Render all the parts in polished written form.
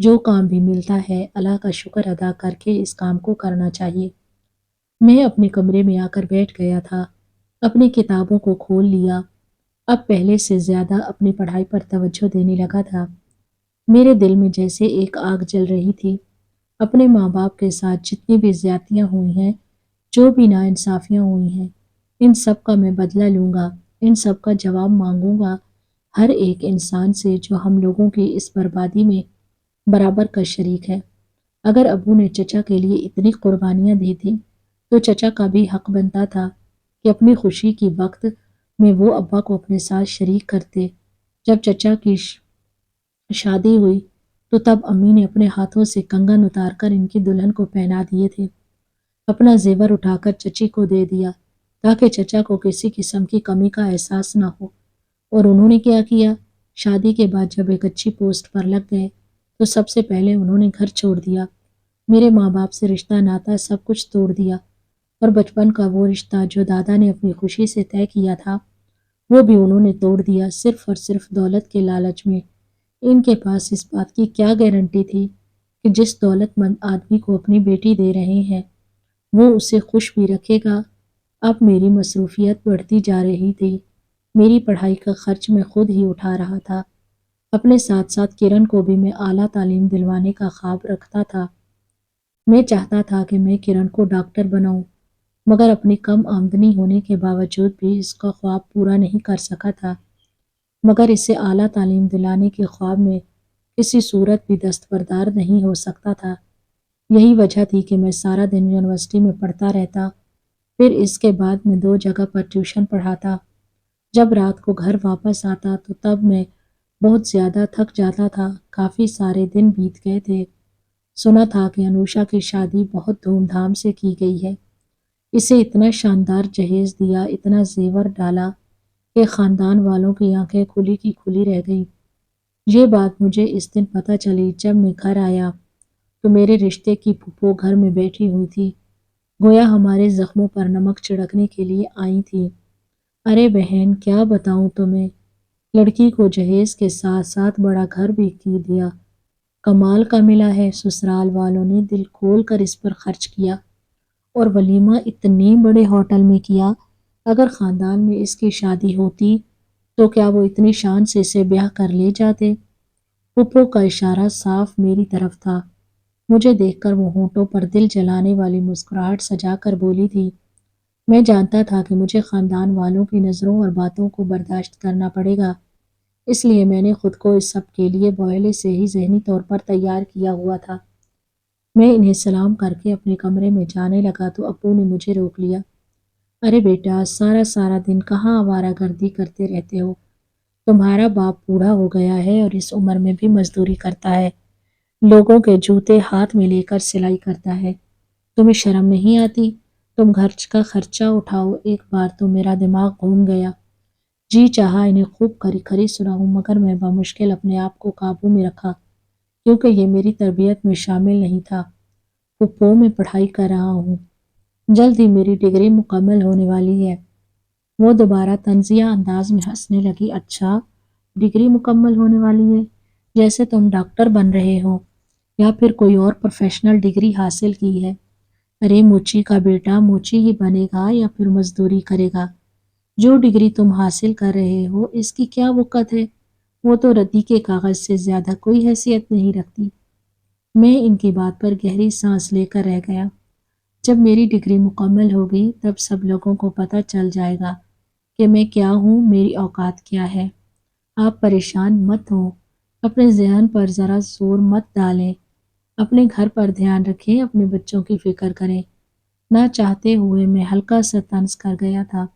جو کام بھی ملتا ہے اللہ کا شکر ادا کر کے اس کام کو کرنا چاہیے۔ میں اپنے کمرے میں آ کر بیٹھ گیا تھا، اپنی کتابوں کو کھول لیا، اب پہلے سے زیادہ اپنی پڑھائی پر توجہ دینے لگا تھا۔ میرے دل میں جیسے ایک آگ جل رہی تھی۔ اپنے ماں باپ کے ساتھ جتنی بھی زیادتیاں ہوئی ہیں، جو بھی ناانصافیاں ہوئی ہیں، ان سب کا میں بدلہ لوں گا، ان سب کا جواب مانگوں گا ہر ایک انسان سے جو ہم لوگوں کی اس بربادی میں برابر کا شریک ہے۔ اگر ابو نے چچا کے لیے اتنی قربانیاں دی تھیں تو چچا کا بھی حق بنتا تھا کہ اپنی خوشی کی وقت میں وہ ابا کو اپنے ساتھ شریک کرتے۔ جب چچا کی شادی ہوئی تو تب امی نے اپنے ہاتھوں سے کنگن اتار کر ان کی دلہن کو پہنا دیے تھے، اپنا زیور اٹھا کر چچی کو دے دیا تاکہ چچا کو کسی قسم کی کمی کا احساس نہ ہو۔ اور انہوں نے کیا کیا؟ شادی کے بعد جب ایک اچھی پوسٹ پر لگ گئے تو سب سے پہلے انہوں نے گھر چھوڑ دیا، میرے ماں باپ سے رشتہ ناتا سب کچھ توڑ دیا، اور بچپن کا وہ رشتہ جو دادا نے اپنی خوشی سے طے کیا تھا وہ بھی انہوں نے توڑ دیا، صرف اور صرف دولت کے لالچ میں۔ ان کے پاس اس بات کی کیا گارنٹی تھی کہ جس دولت مند آدمی کو اپنی بیٹی دے رہے ہیں وہ اسے خوش بھی رکھے گا؟ اب میری مصروفیت بڑھتی جا رہی تھی، میری پڑھائی کا خرچ میں خود ہی اٹھا رہا تھا، اپنے ساتھ ساتھ کرن کو بھی میں اعلیٰ تعلیم دلوانے کا خواب رکھتا تھا۔ میں چاہتا تھا کہ میں کرن کو ڈاکٹر بناؤں، مگر اپنی کم آمدنی ہونے کے باوجود بھی اس کا خواب پورا نہیں کر سکا تھا، مگر اسے اعلیٰ تعلیم دلانے کے خواب میں کسی صورت بھی دستبردار نہیں ہو سکتا تھا۔ یہی وجہ تھی کہ میں سارا دن یونیورسٹی میں پڑھتا رہتا، پھر اس کے بعد میں 2 جگہ پر ٹیوشن پڑھاتا۔ جب رات کو گھر واپس آتا تو تب میں بہت زیادہ تھک جاتا تھا، کافی سارے دن بیت گئے تھے۔ سنا تھا کہ انوشا کی شادی بہت دھوم دھام سے کی گئی ہے، اسے اتنا شاندار جہیز دیا، اتنا زیور ڈالا کہ خاندان والوں کی آنکھیں کھلی کی کھلی رہ گئی۔ یہ بات مجھے اس دن پتہ چلی جب میں گھر آیا تو میرے رشتے کی پھپھو گھر میں بیٹھی ہوئی تھی، گویا ہمارے زخموں پر نمک چھڑکنے کے لیے آئی تھی۔ ارے بہن کیا بتاؤں تمہیں، لڑکی کو جہیز کے ساتھ ساتھ بڑا گھر بھی کی دیا، کمال کا ملا ہے۔ سسرال والوں نے دل کھول کر اس پر خرچ کیا، اور ولیمہ اتنے بڑے ہوٹل میں کیا۔ اگر خاندان میں اس کی شادی ہوتی تو کیا وہ اتنی شان سے اسے بیاہ کر لے جاتے؟ پھپھو کا اشارہ صاف میری طرف تھا، مجھے دیکھ کر وہ ہونٹوں پر دل جلانے والی مسکراہٹ سجا کر بولی تھی۔ میں جانتا تھا کہ مجھے خاندان والوں کی نظروں اور باتوں کو برداشت کرنا پڑے گا، اس لیے میں نے خود کو اس سب کے لیے پہلے سے ہی ذہنی طور پر تیار کیا ہوا تھا۔ میں انہیں سلام کر کے اپنے کمرے میں جانے لگا تو ابو نے مجھے روک لیا۔ ارے بیٹا، سارا دن کہاں آوارہ گردی کرتے رہتے ہو؟ تمہارا باپ بوڑھا ہو گیا ہے اور اس عمر میں بھی مزدوری کرتا ہے، لوگوں کے جوتے ہاتھ میں لے کر سلائی کرتا ہے، تمہیں شرم نہیں آتی؟ تم گھر کا خرچہ اٹھاؤ۔ ایک بار تو میرا دماغ گھوم گیا، جی چاہا انہیں خوب کھری کھری سناؤں، مگر میں بمشکل اپنے آپ کو قابو میں رکھا کیونکہ یہ میری تربیت میں شامل نہیں تھا۔ پھپھو میں پڑھائی کر رہا ہوں، جلد ہی میری ڈگری مکمل ہونے والی ہے۔ وہ دوبارہ طنزیہ انداز میں ہنسنے لگی۔ اچھا، ڈگری مکمل ہونے والی ہے؟ جیسے تم ڈاکٹر بن رہے ہو یا پھر کوئی اور پروفیشنل ڈگری حاصل کی ہے۔ ارے موچی کا بیٹا، موچی ہی بنے گا یا پھر مزدوری کرے گا؟ جو ڈگری تم حاصل کر رہے ہو اس کی کیا وقت ہے؟ وہ تو ردی کے کاغذ سے زیادہ کوئی حیثیت نہیں رکھتی۔ میں ان کی بات پر گہری سانس لے کر رہ گیا۔ جب میری ڈگری مکمل ہوگی تب سب لوگوں کو پتہ چل جائے گا کہ میں کیا ہوں، میری اوقات کیا ہے۔ آپ پریشان مت ہوں، اپنے ذہن پر ذرا زور مت ڈالیں، اپنے گھر پر دھیان رکھیں، اپنے بچوں کی فکر کریں۔ نہ چاہتے ہوئے میں ہلکا سا طنز کر گیا تھا۔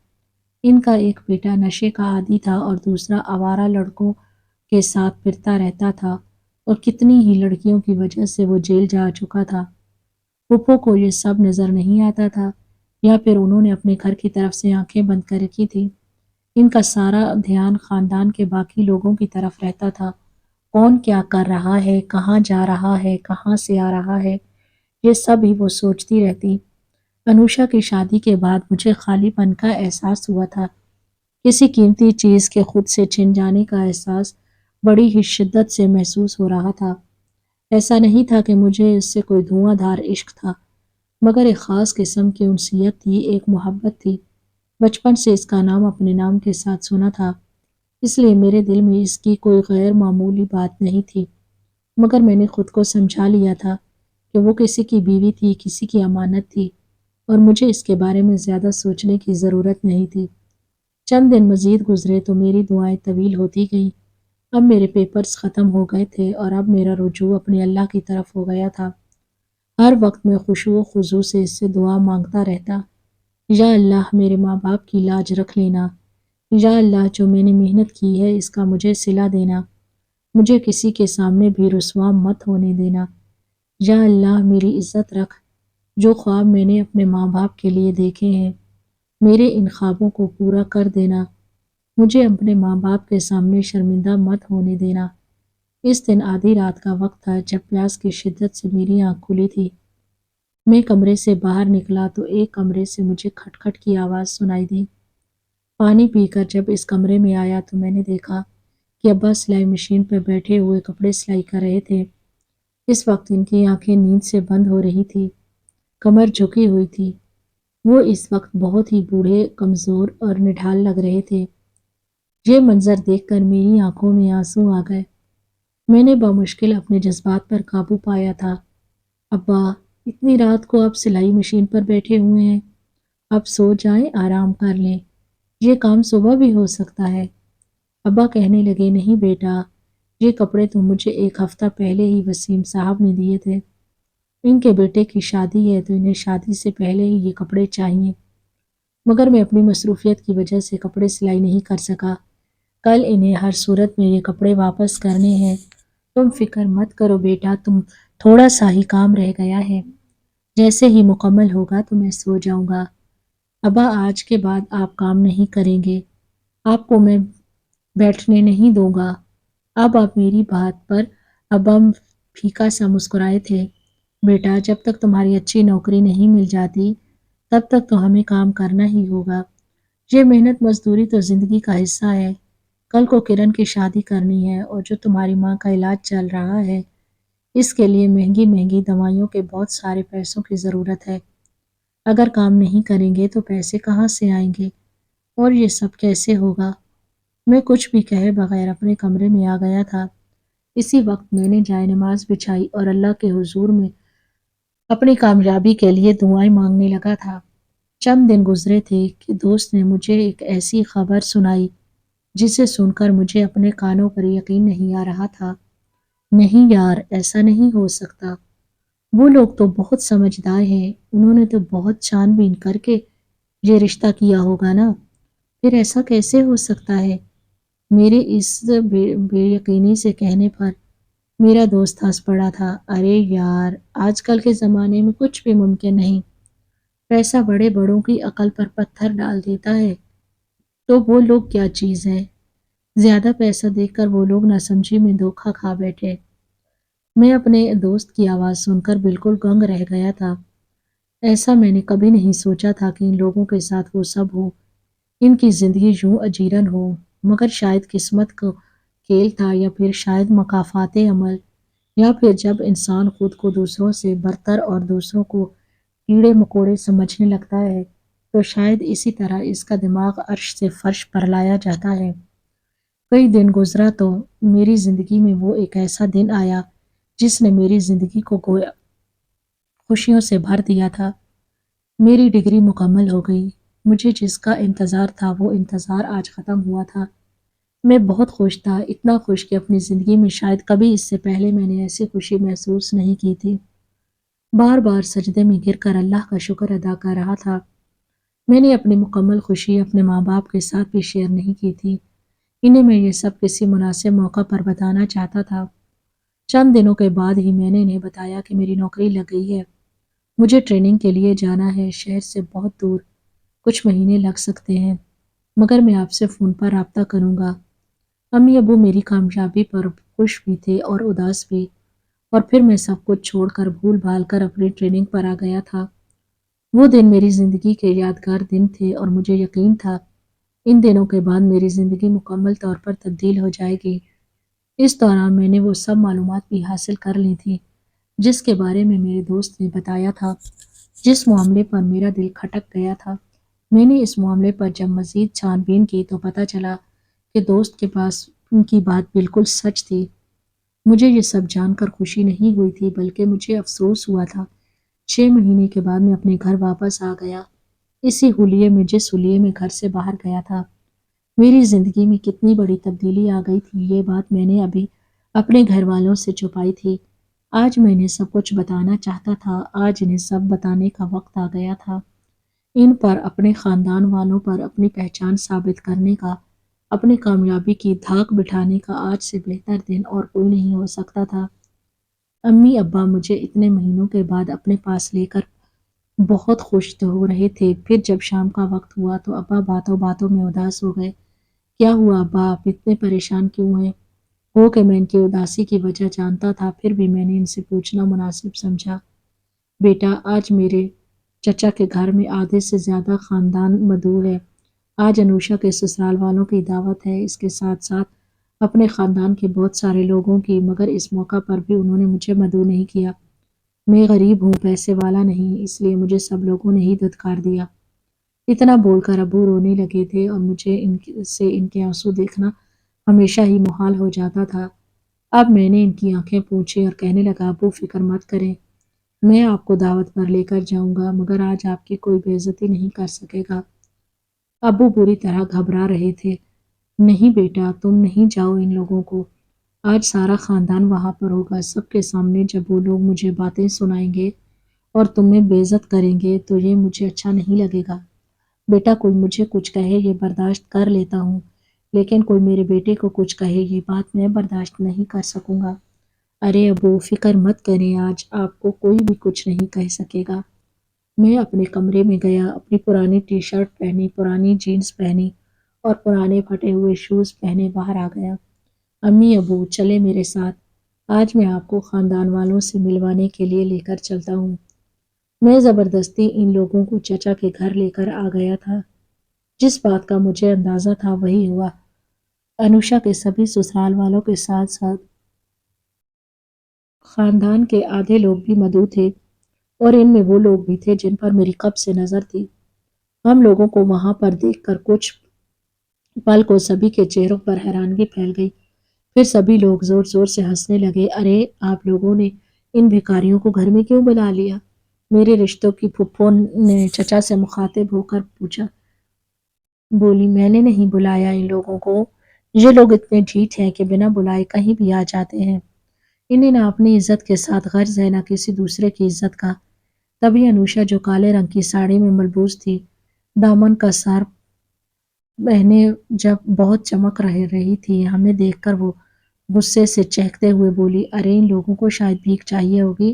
ان کا ایک بیٹا نشے کا عادی تھا اور دوسرا آوارہ لڑکوں کے ساتھ پھرتا رہتا تھا، اور کتنی ہی لڑکیوں کی وجہ سے وہ جیل جا چکا تھا۔ پھپھو کو یہ سب نظر نہیں آتا تھا، یا پھر انہوں نے اپنے گھر کی طرف سے آنکھیں بند کر رکھی تھی۔ ان کا سارا دھیان خاندان کے باقی لوگوں کی طرف رہتا تھا، کون کیا کر رہا ہے، کہاں جا رہا ہے، کہاں سے آ رہا ہے، یہ سب ہی وہ سوچتی رہتی۔ انوشا کی شادی کے بعد مجھے خالی پن کا احساس ہوا تھا، کسی قیمتی چیز کے خود سے چھن جانے کا احساس بڑی ہی شدت سے محسوس ہو رہا تھا۔ ایسا نہیں تھا کہ مجھے اس سے کوئی دھواں دھار عشق تھا، مگر ایک خاص قسم کی انسیت تھی، ایک محبت تھی۔ بچپن سے اس کا نام اپنے نام کے ساتھ سنا تھا، اس لیے میرے دل میں اس کی کوئی غیر معمولی بات نہیں تھی، مگر میں نے خود کو سمجھا لیا تھا کہ وہ کسی کی بیوی تھی، کسی کی امانت تھی، اور مجھے اس کے بارے میں زیادہ سوچنے کی ضرورت نہیں تھی۔ چند دن مزید گزرے تو میری دعائیں طویل ہوتی گئیں۔ اب میرے پیپرز ختم ہو گئے تھے اور اب میرا رجوع اپنے اللہ کی طرف ہو گیا تھا۔ ہر وقت میں خشوع و خضوع سے اس سے دعا مانگتا رہتا، یا اللہ میرے ماں باپ کی لاج رکھ لینا، یا اللہ جو میں نے محنت کی ہے اس کا مجھے صلہ دینا، مجھے کسی کے سامنے بھی رسوا مت ہونے دینا، یا اللہ میری عزت رکھ، جو خواب میں نے اپنے ماں باپ کے لیے دیکھے ہیں میرے ان خوابوں کو پورا کر دینا، مجھے اپنے ماں باپ کے سامنے شرمندہ مت ہونے دینا۔ اس دن آدھی رات کا وقت تھا جب پیاس کی شدت سے میری آنکھ کھلی تھی۔ میں کمرے سے باہر نکلا تو ایک کمرے سے مجھے کھٹ کھٹ کی آواز سنائی دی۔ پانی پی کر جب اس کمرے میں آیا تو میں نے دیکھا کہ ابا سلائی مشین پر بیٹھے ہوئے کپڑے سلائی کر رہے تھے۔ اس وقت ان کی آنکھیں نیند سے بند ہو رہی تھی، کمر جھکی ہوئی تھی۔ وہ اس وقت بہت ہی بوڑھے، کمزور اور نڈھال لگ رہے تھے۔ یہ منظر دیکھ کر میری آنکھوں میں آنسو آ گئے۔ میں نے بمشکل اپنے جذبات پر قابو پایا تھا۔ ابا، اتنی رات کو آپ سلائی مشین پر بیٹھے ہوئے ہیں، اب سو جائیں، آرام کر لیں، یہ کام صبح بھی ہو سکتا ہے۔ ابا کہنے لگے، نہیں بیٹا، یہ کپڑے تو مجھے ایک ہفتہ پہلے ہی وسیم صاحب نے دیے تھے۔ ان کے بیٹے کی شادی ہے تو انہیں شادی سے پہلے ہی یہ کپڑے چاہیے، مگر میں اپنی مصروفیت کی وجہ سے کپڑے سلائی نہیں کر سکا۔ کل انہیں ہر صورت میں یہ کپڑے واپس کرنے ہیں۔ تم فکر مت کرو بیٹا، تم تھوڑا سا ہی کام رہ گیا ہے، جیسے ہی مکمل ہوگا تو میں سو جاؤں گا۔ ابا، آج کے بعد آپ کام نہیں کریں گے، آپ کو میں بیٹھنے نہیں دوں گا۔ اب آپ میری بات پر ابا پھیکا سا مسکرائے تھے۔ بیٹا، جب تک تمہاری اچھی نوکری نہیں مل جاتی تب تک تو ہمیں کام کرنا ہی ہوگا۔ یہ محنت مزدوری تو زندگی کا حصہ ہے۔ کل کو کرن کی شادی کرنی ہے اور جو تمہاری ماں کا علاج چل رہا ہے، اس کے لیے مہنگی مہنگی دوائیوں کے بہت سارے پیسوں کی ضرورت ہے۔ اگر کام نہیں کریں گے تو پیسے کہاں سے آئیں گے اور یہ سب کیسے ہوگا؟ میں کچھ بھی کہے بغیر اپنے کمرے میں آ گیا تھا۔ اسی وقت میں نے جائے نماز بچھائی اور اللہ کے حضور میں اپنی کامیابی کے لیے دعائیں مانگنے لگا تھا۔ چند دن گزرے تھے کہ دوست نے مجھے ایک ایسی خبر سنائی جسے سن کر مجھے اپنے کانوں پر یقین نہیں آ رہا تھا۔ نہیں یار، ایسا نہیں ہو سکتا، وہ لوگ تو بہت سمجھدار ہیں، انہوں نے تو بہت چھان بین کر کے یہ رشتہ کیا ہوگا نا، پھر ایسا کیسے ہو سکتا ہے؟ میرے اس بے یقینی سے کہنے پر میرا دوست ہنس پڑا تھا۔ ارے یار، آج کل کے زمانے میں کچھ بھی ممکن نہیں، پیسہ بڑے بڑوں کی عقل پر پتھر ڈال دیتا ہے، تو وہ لوگ کیا چیز ہے؟ زیادہ پیسہ دیکھ کر وہ لوگ ناسمجھی میں دھوکہ کھا بیٹھے۔ میں اپنے دوست کی آواز سن کر بالکل گنگ رہ گیا تھا۔ ایسا میں نے کبھی نہیں سوچا تھا کہ ان لوگوں کے ساتھ وہ سب ہو، ان کی زندگی یوں اجیرن ہو، مگر شاید قسمت کا کھیل تھا، یا پھر شاید مکافات عمل، یا پھر جب انسان خود کو دوسروں سے برتر اور دوسروں کو کیڑے مکوڑے سمجھنے لگتا ہے تو شاید اسی طرح اس کا دماغ عرش سے فرش پر لایا جاتا ہے۔ کئی دن گزرا تو میری زندگی میں وہ ایک ایسا دن آیا جس نے میری زندگی کو گویا خوشیوں سے بھر دیا تھا۔ میری ڈگری مکمل ہو گئی، مجھے جس کا انتظار تھا وہ انتظار آج ختم ہوا تھا۔ میں بہت خوش تھا، اتنا خوش کہ اپنی زندگی میں شاید کبھی اس سے پہلے میں نے ایسی خوشی محسوس نہیں کی تھی۔ بار بار سجدے میں گر کر اللہ کا شکر ادا کر رہا تھا۔ میں نے اپنی مکمل خوشی اپنے ماں باپ کے ساتھ بھی شیئر نہیں کی تھی، انہیں میں یہ سب کسی مناسب موقع پر بتانا چاہتا تھا۔ چند دنوں کے بعد ہی میں نے انہیں بتایا کہ میری نوکری لگ گئی ہے، مجھے ٹریننگ کے لیے جانا ہے، شہر سے بہت دور، کچھ مہینے لگ سکتے ہیں، مگر میں آپ سے فون پر رابطہ کروں گا۔ امی ابو میری کامیابی پر خوش بھی تھے اور اداس بھی، اور پھر میں سب کچھ چھوڑ کر بھول بھال کر اپنی ٹریننگ پر آ گیا تھا۔ وہ دن میری زندگی کے یادگار دن تھے اور مجھے یقین تھا ان دنوں کے بعد میری زندگی مکمل طور پر تبدیل ہو جائے گی۔ اس دوران میں نے وہ سب معلومات بھی حاصل کر لی تھی جس کے بارے میں میرے دوست نے بتایا تھا۔ جس معاملے پر میرا دل کھٹک گیا تھا، میں نے اس معاملے پر جب مزید چھان بین کی تو پتہ چلا کہ دوست کے پاس ان کی بات بالکل سچ تھی۔ مجھے یہ سب جان کر خوشی نہیں ہوئی تھی بلکہ مجھے افسوس ہوا تھا۔ 6 مہینے کے بعد میں اپنے گھر واپس آ گیا، اسی حلیے میں جس حلیے میں گھر سے باہر گیا تھا۔ میری زندگی میں کتنی بڑی تبدیلی آ گئی تھی، یہ بات میں نے ابھی اپنے گھر والوں سے چھپائی تھی۔ آج میں انہیں سب کچھ بتانا چاہتا تھا، آج انہیں سب بتانے کا وقت آ گیا تھا۔ ان پر، اپنے خاندان والوں پر اپنی پہچان ثابت کرنے کا، اپنی کامیابی کی دھاک بٹھانے کا آج سے بہتر دن اور کوئی نہیں ہو سکتا تھا۔ امی ابا مجھے اتنے مہینوں کے بعد اپنے پاس لے کر بہت خوش ہو رہے تھے۔ پھر جب شام کا وقت ہوا تو ابا باتوں باتوں میں اداس ہو گئے۔ کیا ہوا ابا، آپ اتنے پریشان کیوں ہیں؟ ہو کہ میں ان کی اداسی کی وجہ جانتا تھا، پھر بھی میں نے ان سے پوچھنا مناسب سمجھا۔ بیٹا، آج میرے چچا کے گھر میں آدھے سے زیادہ خاندان مدعو ہے۔ آج انوشا کے سسرال والوں کی دعوت ہے، اس کے ساتھ ساتھ اپنے خاندان کے بہت سارے لوگوں کی، مگر اس موقع پر بھی انہوں نے مجھے مدعو نہیں کیا۔ میں غریب ہوں، پیسے والا نہیں، اس لیے مجھے سب لوگوں نے ہی دھتکار دیا۔ اتنا بول کر ابو رونے لگے تھے اور مجھے ان کے آنسو دیکھنا ہمیشہ ہی محال ہو جاتا تھا۔ اب میں نے ان کی آنکھیں پوچھی اور کہنے لگا، ابو فکر مت کریں، میں آپ کو دعوت پر لے کر جاؤں گا، مگر آج آپ کی کوئی بے عزتی نہیں کر سکے گا۔ ابو بری طرح گھبرا رہے تھے۔ نہیں بیٹا، تم نہیں جاؤ، ان لوگوں کو آج سارا خاندان وہاں پر ہوگا، سب کے سامنے جب وہ لوگ مجھے باتیں سنائیں گے اور تمہیں بے عزت کریں گے تو یہ مجھے اچھا نہیں لگے گا۔ بیٹا، کوئی مجھے کچھ کہے یہ برداشت کر لیتا ہوں، لیکن کوئی میرے بیٹے کو کچھ کہے یہ بات میں برداشت نہیں کر سکوں گا۔ ارے ابو فکر مت کریں، آج آپ کو کوئی بھی کچھ نہیں کہہ سکے گا۔ میں اپنے کمرے میں گیا، اپنی پرانی ٹی شرٹ پہنی، پرانی جینز پہنی اور پرانے پھٹے ہوئے شوز پہنے باہر آ گیا۔ امی ابو چلے میرے ساتھ، آج میں آپ کو خاندان والوں سے ملوانے کے لیے لے کر چلتا ہوں۔ میں زبردستی ان لوگوں کو چچا کے گھر لے کر آ گیا تھا۔ جس بات کا مجھے اندازہ تھا وہی ہوا۔ انوشا کے سبھی سسرال والوں کے ساتھ ساتھ خاندان کے آدھے لوگ بھی مدعو تھے اور ان میں وہ لوگ بھی تھے جن پر میری کب سے نظر تھی۔ ہم لوگوں کو وہاں پر دیکھ کر کچھ پل کو سبھی کے چہروں پر حیرانگی پھیل گئی، پھر سبھی لوگ زور زور سے ہنسنے لگے۔ ارے آپ لوگوں نے ان بھکاریوں کو گھر میں کیوں بلا لیا؟ میرے رشتوں کی پھپھو نے چچا سے مخاطب ہو کر پوچھا۔ بولی، میں نے نہیں بلایا ان لوگوں کو، یہ لوگ اتنے ڈھیٹ ہیں کہ بنا بلائے کہیں بھی آ جاتے ہیں۔ انہیں نہ اپنی عزت کے ساتھ غرض ہے نہ کسی دوسرے کی عزت کا۔ تبھی انوشا جو کالے رنگ کی ساڑی میں ملبوس تھی، دامن کا سر بہنے جب بہت چمک رہی تھی، ہمیں دیکھ کر وہ غصے سے چہکتے ہوئے بولی، ارے ان لوگوں کو شاید بھیک چاہیے ہوگی،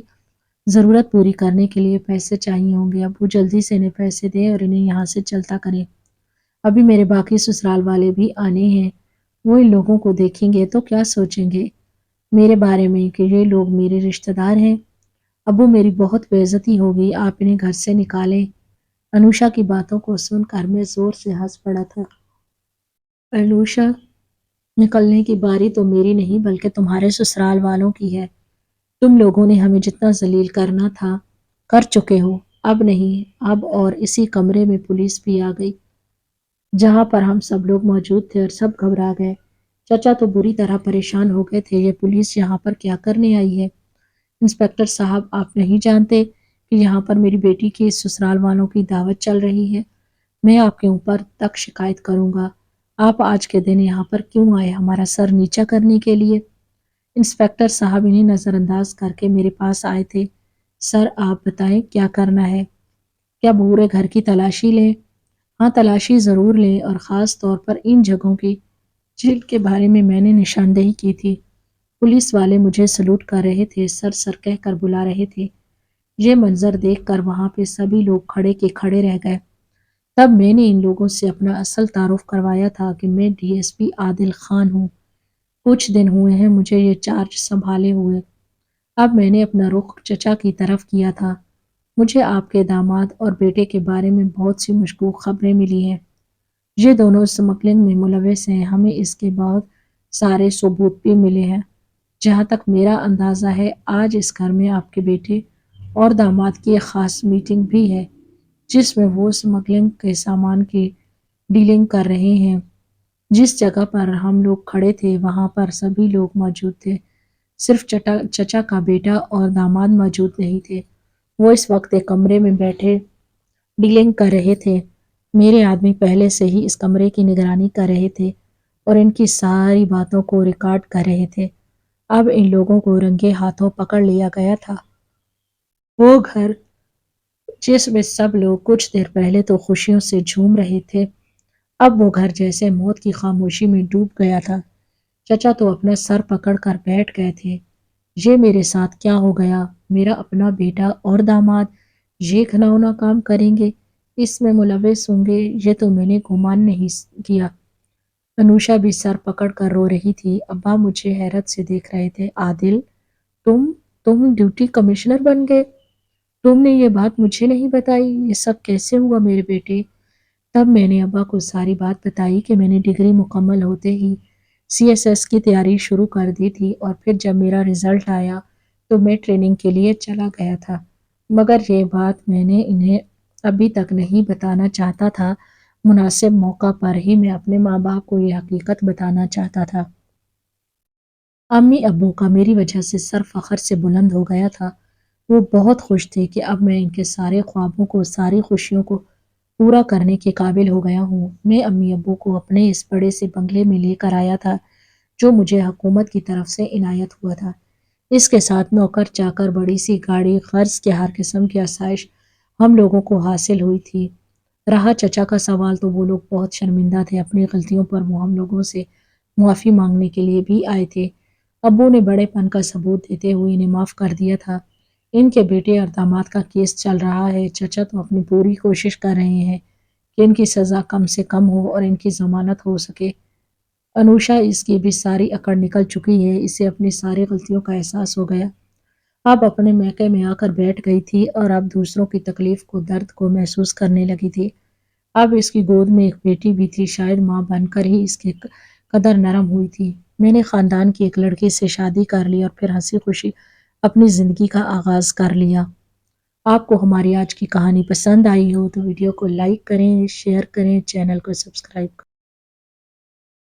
ضرورت پوری کرنے کے لیے پیسے چاہیے ہوں گے۔ ابو جلدی سے انہیں پیسے دیں اور انہیں یہاں سے چلتا کریں، ابھی میرے باقی سسرال والے بھی آنے ہیں، وہ ان لوگوں کو دیکھیں گے تو کیا سوچیں گے میرے بارے میں کہ یہ لوگ میرے رشتہ دار ہیں۔ ابو میری بہت بے عزتی ہوگی، آپ انہیں گھر سے نکالیں۔ انوشا کی باتوں کو سن کر میں زور سے ہنس پڑا تھا۔ انوشا، نکلنے کی باری تو میری نہیں بلکہ تمہارے سسرال والوں کی ہے۔ تم لوگوں نے ہمیں جتنا ذلیل کرنا تھا کر چکے ہو، اب نہیں۔ اب اور اسی کمرے میں پولیس بھی آ گئی جہاں پر ہم سب لوگ موجود تھے اور سب گھبرا گئے۔ چچا تو بری طرح پریشان ہو گئے تھے، یہ پولیس یہاں پر کیا کرنے آئی ہے؟ انسپکٹر صاحب، آپ نہیں جانتے کہ یہاں پر میری بیٹی کی سسرال والوں کی دعوت چل رہی ہے؟ میں آپ کے اوپر تک شکایت کروں گا۔ آپ آج کے دن یہاں پر کیوں آئے؟ ہمارا سر نیچا کرنے کے لیے؟ انسپکٹر صاحب انہیں نظر انداز کر کے میرے پاس آئے تھے۔ سر آپ بتائیں کیا کرنا ہے؟ کیا پورے گھر کی تلاشی لیں؟ ہاں تلاشی ضرور لیں، اور خاص طور پر ان جگہوں کی جن کے بارے میں نے نشاندہی کی تھی۔ پولیس والے مجھے سلوٹ کر رہے تھے، سر سر کہہ کر بلا رہے تھے۔ یہ منظر دیکھ کر وہاں پہ سبھی لوگ کھڑے کے کھڑے رہ گئے۔ تب میں نے ان لوگوں سے اپنا اصل تعارف کروایا تھا کہ میں ڈی ایس پی عادل خان ہوں۔ کچھ دن ہوئے ہیں مجھے یہ چارج سنبھالے ہوئے۔ اب میں نے اپنا رخ چچا کی طرف کیا تھا۔ مجھے آپ کے داماد اور بیٹے کے بارے میں بہت سی مشکوک خبریں ملی ہیں۔ یہ دونوں اسمگلنگ میں ملوث ہیں، ہمیں اس کے بہت سارے ثبوت بھی ملے ہیں۔ جہاں تک میرا اندازہ ہے آج اس گھر میں آپ کے بیٹے اور داماد کی ایک خاص میٹنگ بھی ہے جس میں وہ اسمگلنگ کے سامان کی ڈیلنگ کر رہے ہیں۔ جس جگہ پر ہم لوگ کھڑے تھے وہاں پر سبھی لوگ موجود تھے، صرف چچا کا بیٹا اور داماد موجود نہیں تھے۔ وہ اس وقت ایک کمرے میں بیٹھے ڈیلنگ کر رہے تھے۔ میرے آدمی پہلے سے ہی اس کمرے کی نگرانی کر رہے تھے اور ان کی ساری باتوں کو ریکارڈ کر رہے تھے۔ اب ان لوگوں کو رنگے ہاتھوں پکڑ لیا گیا تھا۔ وہ گھر جس میں سب لوگ کچھ دیر پہلے تو خوشیوں سے جھوم رہے تھے، اب وہ گھر جیسے موت کی خاموشی میں ڈوب گیا تھا۔ چچا تو اپنا سر پکڑ کر بیٹھ گئے تھے۔ یہ میرے ساتھ کیا ہو گیا؟ میرا اپنا بیٹا اور داماد یہ گھناؤنا کام کریں گے، اس میں ملوث ہوں گے، یہ تو میں نے گمان نہیں کیا۔ انوشا بھی سر پکڑ کر رو رہی تھی۔ ابا مجھے حیرت سے دیکھ رہے تھے۔ عادل، تم تم ڈپٹی کمشنر بن گئے؟ تم نے یہ بات مجھے نہیں بتائی، یہ سب کیسے ہوا میرے بیٹے؟ تب میں نے ابا کو ساری بات بتائی کہ میں نے ڈگری مکمل ہوتے ہی CSS کی تیاری شروع کر دی تھی اور پھر جب میرا رزلٹ آیا تو میں ٹریننگ کے لیے چلا گیا تھا، مگر یہ بات میں نے انہیں ابھی تک نہیں بتانا چاہتا تھا۔ مناسب موقع پر ہی میں اپنے ماں باپ کو یہ حقیقت بتانا چاہتا تھا۔ امی ابو کا میری وجہ سے سر فخر سے بلند ہو گیا تھا۔ وہ بہت خوش تھے کہ اب میں ان کے سارے خوابوں کو، ساری خوشیوں کو پورا کرنے کے قابل ہو گیا ہوں۔ میں امی ابو کو اپنے اس بڑے سے بنگلے میں لے کر آیا تھا جو مجھے حکومت کی طرف سے عنایت ہوا تھا۔ اس کے ساتھ نوکر چاکر، بڑی سی گاڑی، قرض کے ہر قسم کی آسائش ہم لوگوں کو حاصل ہوئی تھی۔ رہا چچا کا سوال تو وہ لوگ بہت شرمندہ تھے اپنی غلطیوں پر، وہ ہم لوگوں سے معافی مانگنے کے لیے بھی آئے تھے۔ ابو نے بڑے پن کا ثبوت دیتے ہوئے انہیں معاف کر دیا تھا۔ ان کے بیٹے اور داماد کا کیس چل رہا ہے۔ چچا تو اپنی پوری کوشش کر رہے ہیں کہ ان کی سزا کم سے کم ہو اور ان کی ضمانت ہو سکے۔ انوشا، اس کی بھی ساری اکڑ نکل چکی ہے، اسے اپنی ساری غلطیوں کا احساس ہو گیا۔ اب اپنے میکے میں آ کر بیٹھ گئی تھی اور اب دوسروں کی تکلیف کو، درد کو محسوس کرنے لگی تھی۔ اب اس کی گود میں ایک بیٹی بھی تھی، شاید ماں بن کر ہی اس کی قدر نرم ہوئی تھی۔ میں نے خاندان کی ایک لڑکی سے شادی کر لی اور پھر ہنسی خوشی اپنی زندگی کا آغاز کر لیا۔ آپ کو ہماری آج کی کہانی پسند آئی ہو تو ویڈیو کو لائک کریں، شیئر کریں، چینل کو سبسکرائب کریں۔